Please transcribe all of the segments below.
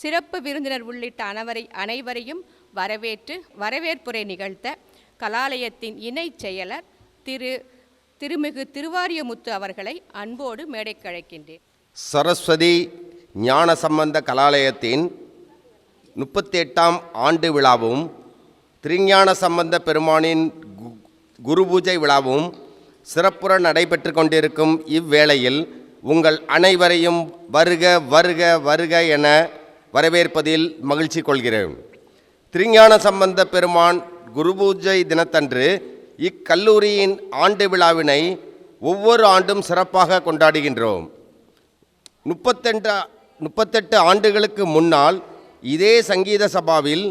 சிறப்பு விருந்தினர் உள்ளிட்ட அனைவரையும் வரவேற்புரை நிகழ்த்த கலாலயத்தின் இணைச் செயலர் திருமிகு திருவாரியமுத்து அவர்களை அன்போடு மேடைக்கு அழைக்கின்றேன். சரஸ்வதி ஞானசம்பந்த கலாலயத்தின் 38ஆம் ஆண்டு விழாவும் திருஞான சம்பந்த பெருமானின் குரு பூஜை விழாவும் சிறப்புற நடைபெற்று கொண்டிருக்கும் இவ்வேளையில் உங்கள் அனைவரையும் வருக வருக வருக என வரவேற்பதில் மகிழ்ச்சி கொள்கிறேன். திருஞான சம்பந்த பெருமான் குரு பூஜை தினத்தன்று இக்கல்லூரியின் ஆண்டு விழாவினை ஒவ்வொரு ஆண்டும் சிறப்பாக கொண்டாடுகின்றோம். 38 ஆண்டுகளுக்கு முன்னால் இதே சங்கீத சபாவில்,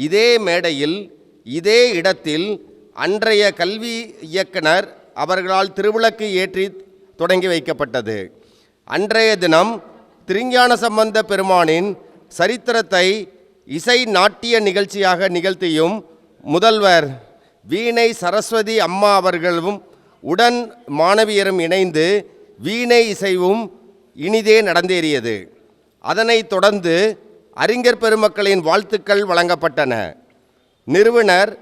இதே மேடையில், இதே இடத்தில் அன்றைய கல்வி இயக்குனர் அவர்களால் திருவிளக்கு ஏற்றி தொடங்கி வைக்கப்பட்டது. அன்றைய தினம் திருஞான சம்பந்த பெருமானின் சரித்திரத்தை இசை நாட்டிய நிகழ்ச்சியாக நிகழ்த்தியும் முதல்வர் வீணை சரஸ்வதி அம்மா அவர்களும் உடன் மாணவியரும் இணைந்து வீணை இசைவும் இனிதே நடந்தேறியது. அதனைத் தொடர்ந்து அறிஞர் பெருமக்களின் வாழ்த்துக்கள் வழங்கப்பட்டன. நிறுவனர்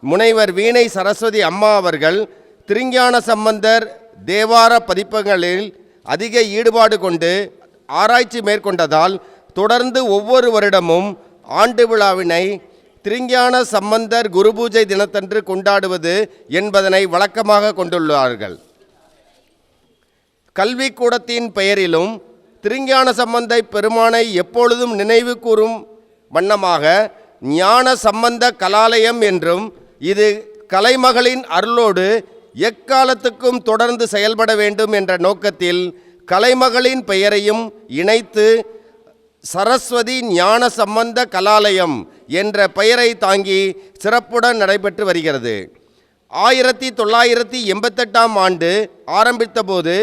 முனைவர் வீணை சரஸ்வதி அம்மா அவர்கள் திருஞான சம்பந்தர் தேவார பதிப்பங்களில் அதிக ஈடுபாடு கொண்டு ஆராய்ச்சி மேற்கொண்டதால் தொடர்ந்து ஒவ்வொரு வருடமும் ஆண்டு விழாவினை திருஞான சம்பந்தர் குரு பூஜை தினத்தன்று கொண்டாடுவது என்பதனை வழக்கமாக கொண்டுள்ளார்கள். கல்விக்கூடத்தின் பெயரிலும் திருஞான சம்பந்த பெருமானை எப்பொழுதும் நினைவு கூறும் வண்ணமாக ஞான சம்பந்த கலாலயம் என்றும், இது கலைமகளின் அருளோடு எக்காலத்துக்கும் தொடர்ந்து செயல்பட வேண்டும் என்ற நோக்கத்தில் கலைமகளின் பெயரையும் இணைத்து சரஸ்வதி ஞான சம்பந்த கலாலயம் என்ற பெயரை தாங்கி சிறப்புடன் நடைபெற்று வருகிறது. 1988ஆம் ஆண்டு ஆரம்பித்த போது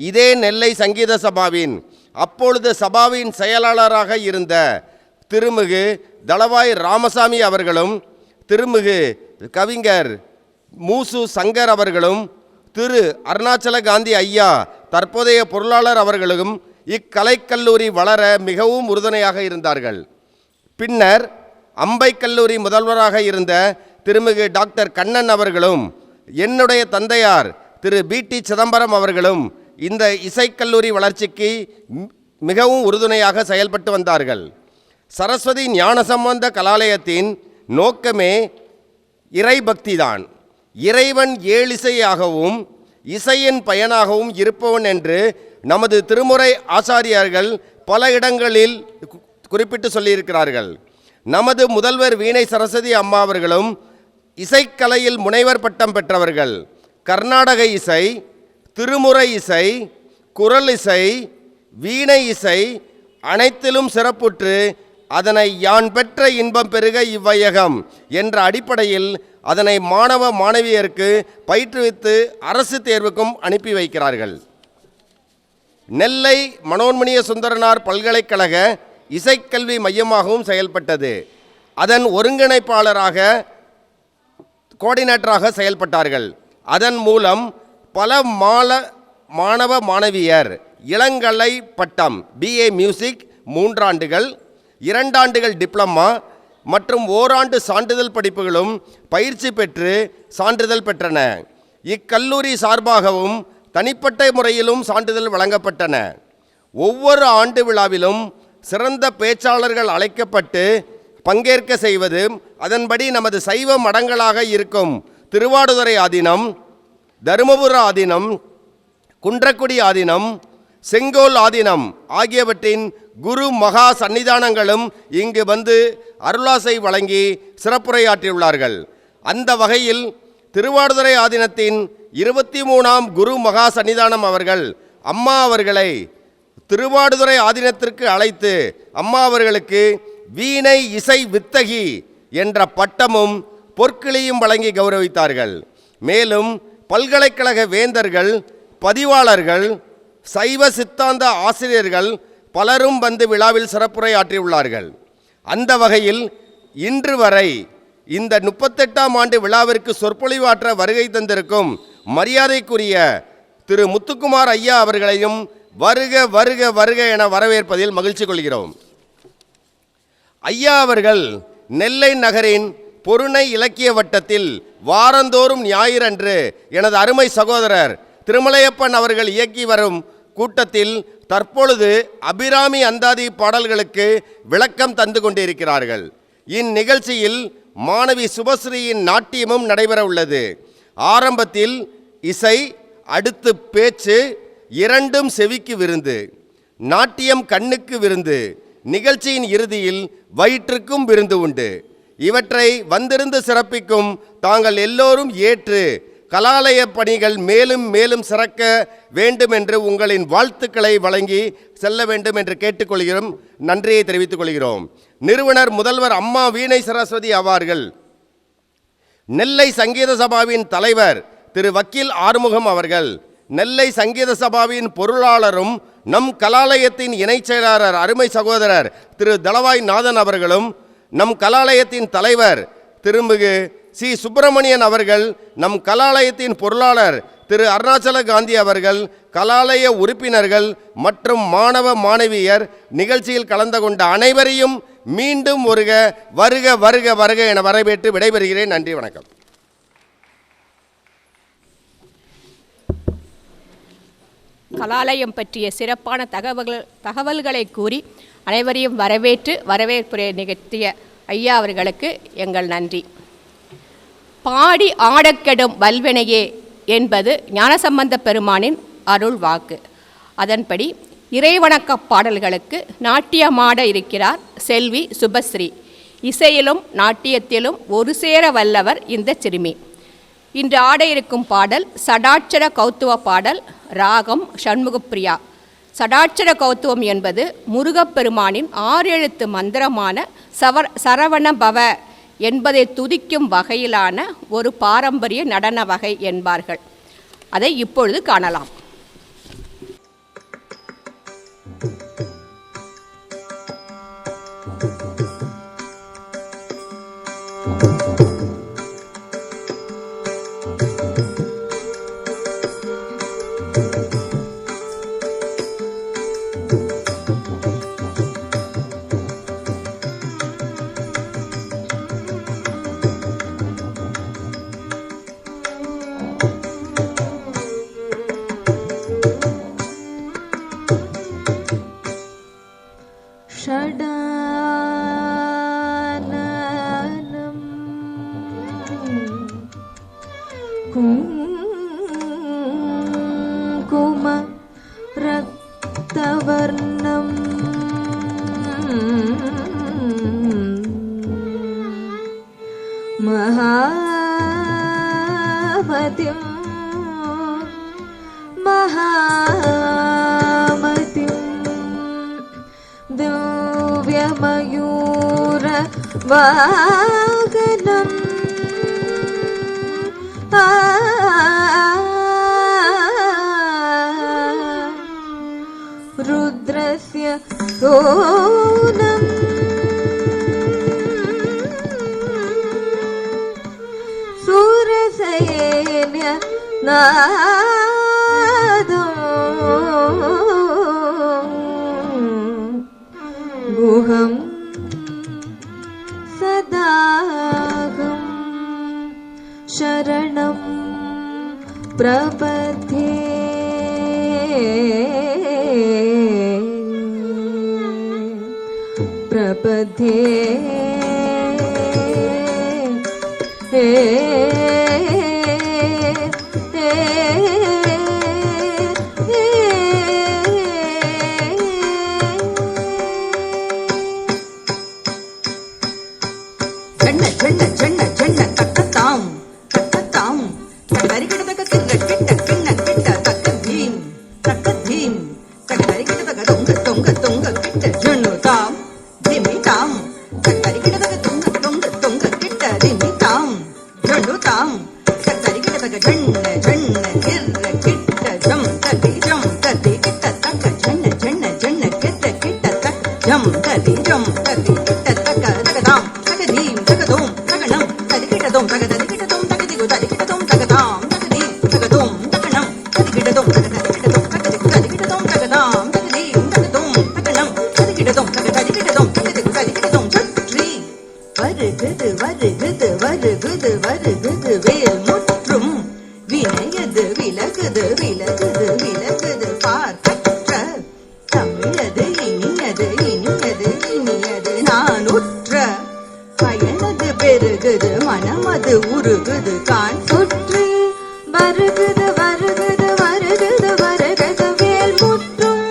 இதே நெல்லை சங்கீத சபாவின் அப்பொழுது சபாவின் செயலாளராக இருந்த திருமிகு தளவாய் ராமசாமி அவர்களும், திருமிகு கவிஞர் மூசு சங்கர் அவர்களும், திரு அருணாச்சல காந்தி ஐயா தற்போதைய பொருளாளர் அவர்களும் இக்கலைக்கல்லூரி வளர மிகவும் உறுதுணையாக இருந்தார்கள். பின்னர் அம்பை கல்லூரி முதல்வராக இருந்த திருமிகு டாக்டர் கண்ணன் அவர்களும், என்னுடைய தந்தையார் திரு பி.டி. சிதம்பரம் அவர்களும் இந்த இசைக்கல்லூரி வளர்ச்சிக்கு மிகவும் உறுதுணையாக செயல்பட்டு வந்தார்கள். சரஸ்வதி ஞானசம்பந்த கலாலயத்தின் நோக்கமே இறைபக்திதான். இறைவன் ஏழிசையாகவும் இசையின் பயனாகவும் இருப்பவன் என்று நமது திருமுறை ஆசாரியர்கள் பல இடங்களில் குறிப்பிட்டு சொல்லியிருக்கிறார்கள். நமது முதல்வர் வீணை சரஸ்வதி அம்மா அவர்களும் இசைக்கலையில் முனைவர் பட்டம் பெற்றவர்கள். கர்நாடக இசை, திருமுறை இசை, குரல் இசை, வீணை இசை அனைத்திலும் சிறப்புற்று அதனை யான் பெற்ற இன்பம் பெருக இவ்வையகம் என்ற அடிப்படையில் அதனை மாணவ மாணவியருக்கு பயிற்றுவித்து அரசு தேர்வுக்கும் அனுப்பி வைக்கிறார்கள். நெல்லை மனோன்மணிய சுந்தரனார் பல்கலைக்கழக இசைக்கல்வி மையமாகவும் செயல்பட்டது. அதன் ஒருங்கிணைப்பாளராக கோஆர்டினேட்டராக செயல்பட்டார்கள். அதன் மூலம் பல மாணவ மாணவியர் இளங்கலை பட்டம் BA மியூசிக் 3 ஆண்டுகள், 2 ஆண்டுகள் டிப்ளமா மற்றும் ஓராண்டு சான்றிதழ் படிப்புகளும் பயிற்சி பெற்று சான்றிதழ் பெற்றன. இக்கல்லூரி சார்பாகவும் தனிப்பட்ட முறையிலும் சான்றிதழ் வழங்கப்பட்டன. ஒவ்வொரு ஆண்டு விழாவிலும் சிறந்த பேச்சாளர்கள் அழைக்கப்பட்டு பங்கேற்க செய்வது, அதன்படி நமது சைவ மடங்களாக இருக்கும் திருவாடுதுறை ஆதீனம், தருமபுர ஆதீனம், குன்றக்குடி ஆதீனம், செங்கோல் ஆதீனம் ஆகியவற்றின் குரு மகா சன்னிதானங்களும் இங்கு வந்து அருளாசை வழங்கி சிறப்புரையாற்றியுள்ளார்கள். அந்த வகையில் திருவாடுதுறை ஆதீனத்தின் 23ஆம் குரு மகா சன்னிதானம் அவர்கள் அம்மா அவர்களை திருவாடுதுறை ஆதீனத்திற்கு அழைத்து அம்மா அவர்களுக்கு வீணை இசை வித்தகி என்ற பட்டமும் பொற்கிளியும் வழங்கி கௌரவித்தார்கள். மேலும் பல்கலைக்கழக வேந்தர்கள், பதிவாளர்கள், சைவ சித்தாந்த ஆசிரியர்கள் பலரும் வந்து விழாவில் சிறப்புரையாற்றியுள்ளார்கள். அந்த வகையில் இன்று வரை இந்த 38ஆம் ஆண்டு விழாவிற்கு சொற்பொழிவாற்ற வருகை தந்திருக்கும் மரியாதைக்குரிய திரு முத்துக்குமார் ஐயா அவர்களையும் வருக வருக வருக என வரவேற்பதில் மகிழ்ச்சி கொள்கிறோம். ஐயா அவர்கள் நெல்லை நகரின் பொருணை இலக்கிய வட்டத்தில் வாரந்தோறும் ஞாயிறன்று எனது அருமை சகோதரர் திருமலையப்பன் அவர்கள் இயக்கி வரும் கூட்டத்தில் தற்பொழுது அபிராமி அந்தாதி பாடல்களுக்கு விளக்கம் தந்து கொண்டிருக்கிறார்கள். இந்நிகழ்ச்சியில் மாணவி சுபஸ்ரீயின் நாட்டியமும் நடைபெற உள்ளது. ஆரம்பத்தில் இசை, அடுத்து பேச்சு, இரண்டும் செவிக்கு விருந்து. நாட்டியம் கண்ணுக்கு விருந்து. நிகழ்ச்சியின் இறுதியில் வயிற்றுக்கும் விருந்து உண்டு. இவற்றை வந்திருந்து சிறப்பிக்கும் தாங்கள் எல்லோரும் ஏற்று கலாலய பணிகள் மேலும் மேலும் சிறக்க வேண்டும் என்று உங்களின் வாழ்த்துக்களை வழங்கி செல்ல வேண்டும் என்று கேட்டுக்கொள்கிறோம். நன்றியை தெரிவித்துக் கொள்கிறோம். நிறுவனர் முதல்வர் அம்மா வீணை சரஸ்வதி அவர்கள், நெல்லை சங்கீத சபாவின் தலைவர் திரு வக்கீல் ஆறுமுகம் அவர்கள், நெல்லை சங்கீத சபாவின் பொருளாளரும் நம் கலாலயத்தின் இணைச் செயலாளர் அருமை சகோதரர் திரு தளவாய் நாதன் அவர்களும், நம் கலாலயத்தின் தலைவர் திருமிகு சி சுப்பிரமணியன் அவர்கள், நம் கலாலயத்தின் பொருளாளர் திரு அருணாச்சல காந்தி அவர்கள், கலாலய உறுப்பினர்கள் மற்றும் மாணவ மாணவியர் நிகழ்ச்சியில் கலந்து கொண்ட அனைவரையும் மீண்டும் வருக வருக வருக வருக என வரவேற்று விடைபெறுகிறேன். நன்றி, வணக்கம். கலாலயம் பற்றிய சிறப்பான தகவல்களை கூறி அனைவரையும் வரவேற்புரை நிகழ்த்திய ஐயா அவர்களுக்கு எங்கள் நன்றி. பாடி ஆடக்கெடும் வல்வினையே என்பது ஞானசம்பந்த பெருமானின் அருள் வாக்கு. அதன்படி இறைவணக்க பாடல்களுக்கு நாட்டியமாட இருக்கிறார் செல்வி சுபஸ்ரீ. இசையிலும் நாட்டியத்திலும் ஒரு சேர வல்லவர் இந்த சிறுமி. இன்று ஆட இருக்கும் பாடல் சடாட்சர கௌத்துவ பாடல், ராகம் ஷண்முகப்பிரியா. சடாட்சர கௌத்துவம் என்பது முருகப்பெருமானின் 6 எழுத்து மந்திரமான சரவண பவ என்பதை துதிக்கும் வகையிலான ஒரு பாரம்பரிய நடன வகை என்பார்கள். அதை இப்பொழுது காணலாம். குங்கும ரக்தவர்ணம் மகாமதிம் திவ்யமயூர வாகனம் ருத்ரஸ்ய கோனம் சூரசேன்ய நாதம் குஹம் சதாகம் சரணம் பிரபதே பிரபதே Junu tam, Jimmy tam, உருகுது கான் சுற்றி வருகுது வருகுது வருகுது வருகுது வேல் முற்றும்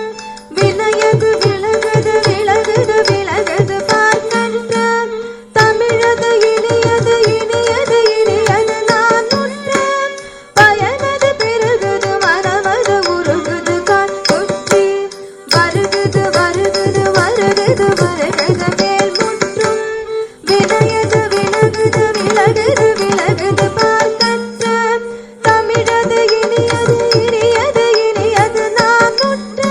விளையது விலகுது விலகுது விலகுது பார்க்கின்ற தமிழது இனியது இனியது இனியது நான் உற்ற பயனது பெருகுது மனமது உருகுது கான் சுற்றி வருகுது வருகுது வருகுது வருகுது வேல் முற்றும் விளையது விலகுது விலகுது விலகுது பார்க்கின்ற தமிழது இனியது இனியது இனியது நான் உற்ற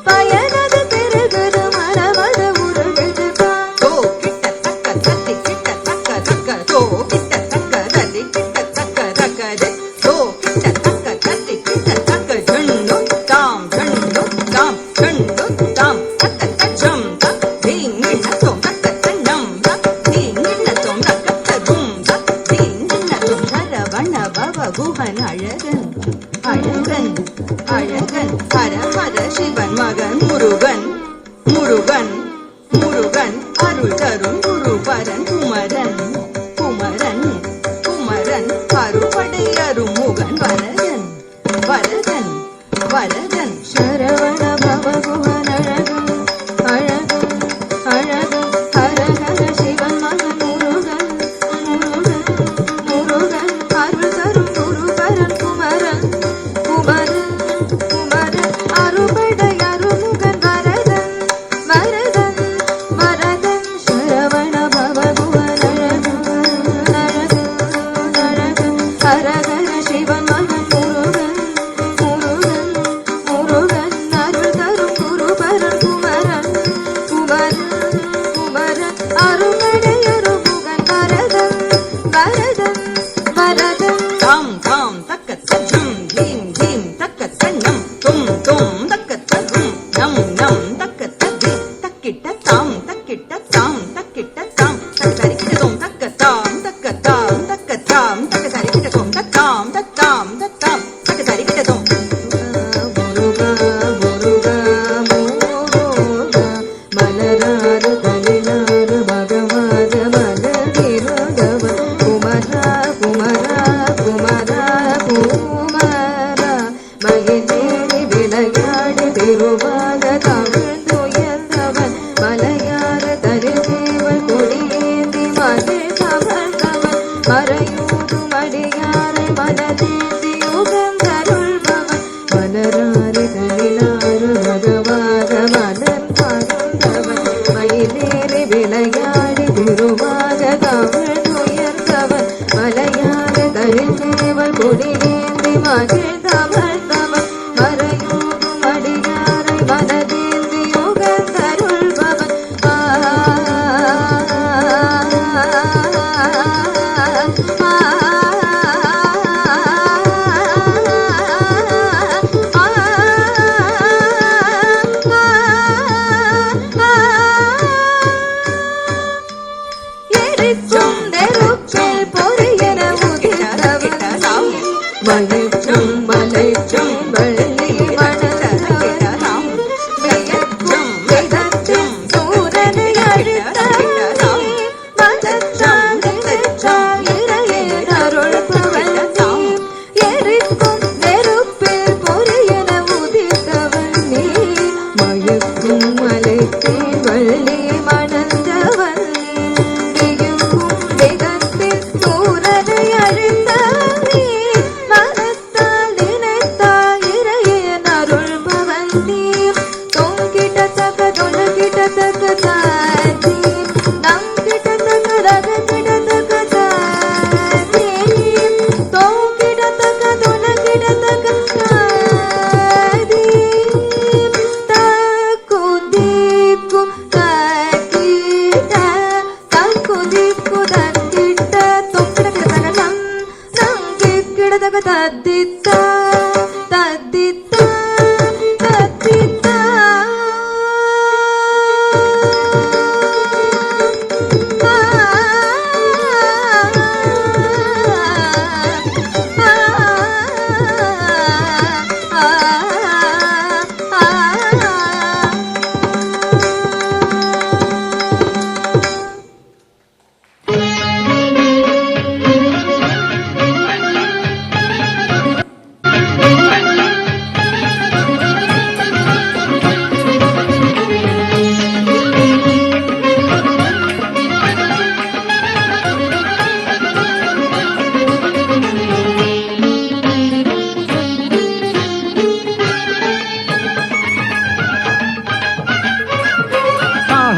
பயனது பெருகுது மனமது உருகுது கான் தோ கிட்ட தக்க தத்தி கிட்ட தக்க தக்க தோ கிட்ட தக்க தத்தி கிட்ட தக்க தக்கது தோ கிட்ட தக்க தத்தி கிட்ட தக்க ஜன்னு தாம் ஜன்னு தாம் ஜன்னு தாம் தக்க தஜம் தா தீங்கின தோம் தக்க தன்னம் தா தீங்கின தோம் தக்க தரும் தா தீங்கின தோம் சரவண பவ குஹன் அழகன் அழகன் அழகன் ஹர ஹர சிவன் மகன் முருகன் முருகன் முருகன் அருள் தரும் குருபரன் குமரன் குமரன் குமரன் அருள்படை அருமுகன் வரதன் வரதன் வரதன் சரவண பவகுவன் அழகன் அழகன் அழகன் ஹர ஹர சிவன் மகன் முருகன் முருகன் முருகன் அருள் தரும் குருபரன் குமரன் குமரன் குமரன் அருள்படை அருமுகன் வரதன் வரதன் வரதன் சரவண பவகுவன் அழகன் அழகன் அழகன் ஹர ஹர சிவன் மகன் முருகன் முருகன் முருகன்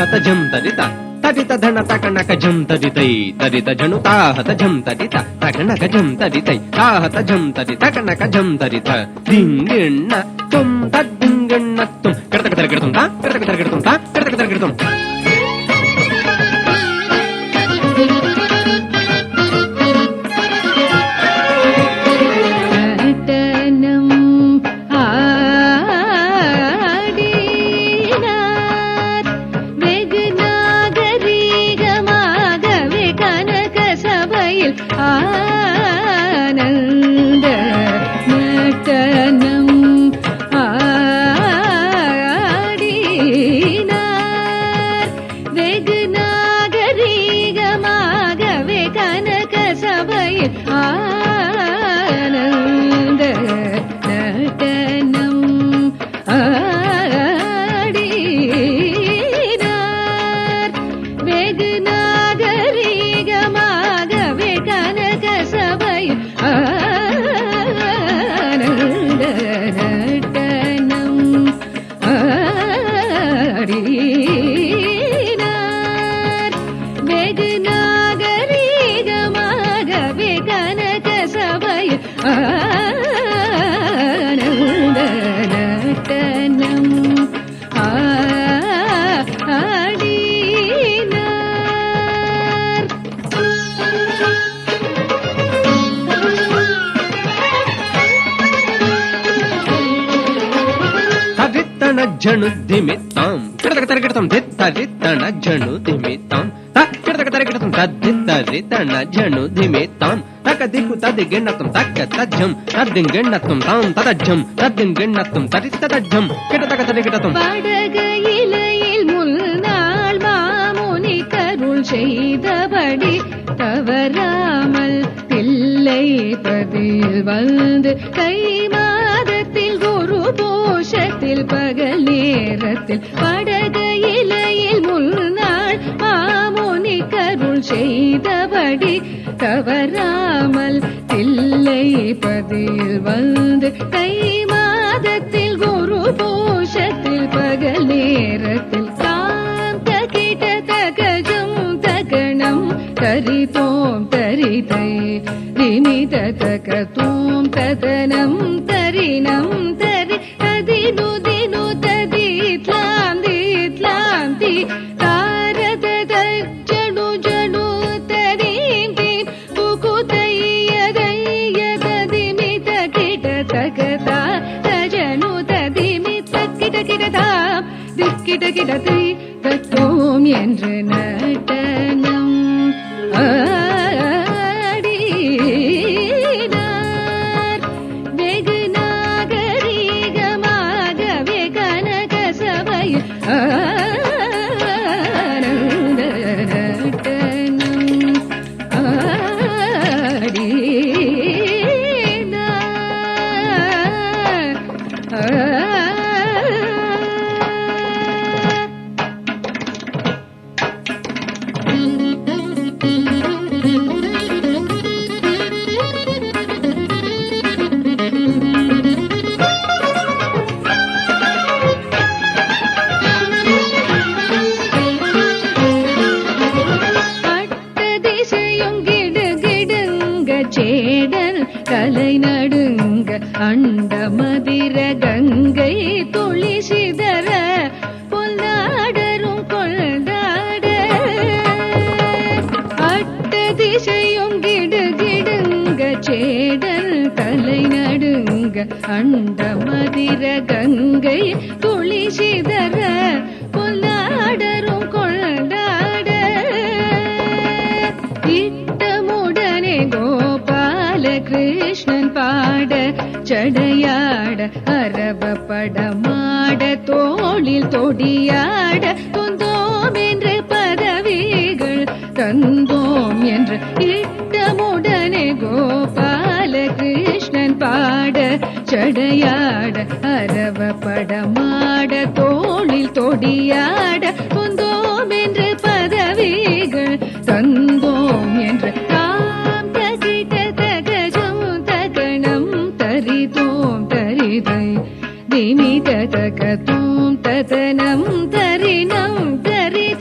ತಾಹತ ಜಂ ತದಿತ ತದಿತ ಧನ ತಕಣಕ ಜಂ ತದಿತೈ ತದಿತ ಜನು ತಾಹತ ಜಂ ತದಿತ ತಕಣಕ ಜಂ ತದಿತೈ ತಾಹತ ಜಂ ತದಿ ತಕಣಕ ಜಂ ತದಿತ ದಿಂಗೆಣ್ಣ ತುಂ ತದ್ದಿಂಗೆಣ್ಣ ತುಂ ಕಡತಕ ತರಗಿಡತುಂ ತಾ ಕಡತಕ ತರಗಿಡತುಂ ತಾ ಕಡತಕ ತರಗಿಡತುಂ ஆனந்த நடனம் ஆடினார் வெகு நாகரீகமாகவே கனக சபையில் ஆனந்த நடனம் ஆடினார் வெகு நாகரீகமாகவே கனக சபையில் ஆனந்த நடனம் ஆடினார் வெகு நாகரீகமாகவே கனக சபையில் ஆனந்த நடனம் ஆடினார். ತದಿತ್ತಣ ಜಣು ದಿಮಿತ್ತಾಂ ಕಡತಕ ತರಗಿಡತಂ ದಿತ್ತದಿತ್ತಣ ಜಣು ದಿಮಿತ್ತಾಂ ತ ಕಡತಕ ತರಗಿಡತಂ ತದ್ದಿತ್ತದಿತ್ತಣ ಜಣು ದಿಮಿತ್ತಾಂ ತಕ ದಿಕ್ಕು ತದಿಗೆಣ್ಣತ್ತಂ ತಕ್ಕ ತಜ್ಜಂ ತದ್ದಿಂಗೆಣ್ಣತ್ತಂ ತಾಂ ತದಜ್ಜಂ ತದ್ದಿಂಗೆಣ್ಣತ್ತಂ ತದಿತ್ತದಜ್ಜಂ ಕಡತಕ ತರಗಿಡತಂ படகையிலையில் முன்னாள் மாமுனி கருள் செய்தபடி தவறாமல் தில்லை பதில் வந்து கை மாதத்தில் குரு போஷத்தில் பகல் நேரத்தில் படகையிலையில் முன்னாள் மாமுனி கருள் செய்தபடி தவறாமல் தில்லை பதில் வந்து கை மாதத்தில் குரு போஷத்தில் பகல் நேரத்தில் தாம் தகிட தகஜம் தகணம் தரிதோம் தரிதை நிமித தகதோம் ததனம் தரினம் தரி ததினு தினு ததித்லாம் தித்லாம் தி தாரத தஜ்ஜனு ஜனு தரீந்தி குகுதையதையததிமித கிட தகதா தஜனு ததிமித கிட கிடதாம் திக்கிட கிடதை தத்தோம் என்று நடனம் ஆடினார் வெகு நாகரீகமாகவே கனக சபையில் ஆனந்த நடனம் ஆடினார். சேடன் கலை நடுங்க அண்ட மதிர கங்கை துளி சிதற பொல்லாடரும் கொள்ளாட அட்ட திசையும் கிடுகிடுங்க சேடன் கலை நடுங்க அண்ட மதிர கங்கை துளி சிதற பொல்லாடரும் கொள்ளாட இட்டமுடனே கோபால கிருஷ்ணன் பாட சடையாட அரவ படமாட தோளில் தொடியாட தொந்தோம் என்று பதவிகள் தந்தோம் என்று இட்டமுடனே கோபால கிருஷ்ணன் பாட சடையாட அரவ படமாட தோளில் தொடியாட தொந்தோம் என்று பதவிகள் தந்தோம் என்று தாம் தகிட தகஜம் தகணம் தரிதோம் தரிதை திமித தகதோம் ததனம் தரினம் தரித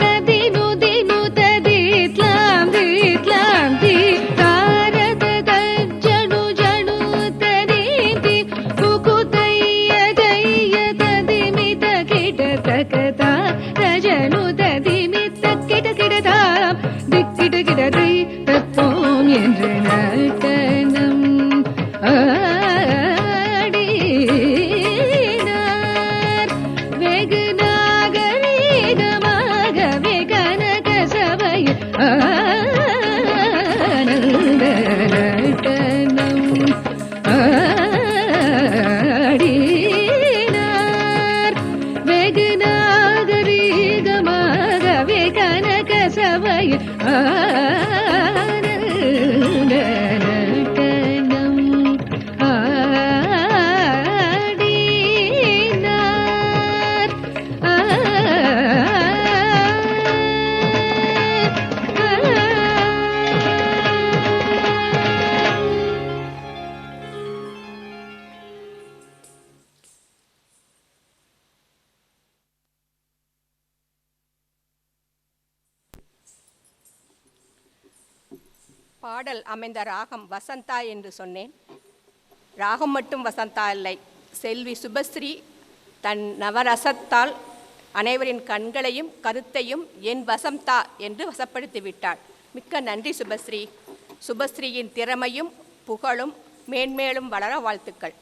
பாடல் அமைந்த ராகம் வசந்தா என்று சொன்னேன். ராகம் மட்டும் வசந்தா இல்லை, செல்வி சுபஸ்ரீ தன் நவரசத்தால் அனைவரின் கண்களையும் கருத்தையும் என் வசந்தா என்று வசப்படுத்தி விட்டாள். மிக்க நன்றி சுபஸ்ரீ. சுபஸ்ரீயின் திறமையும் புகழும் மேன்மேலும் வளர வாழ்த்துக்கள்.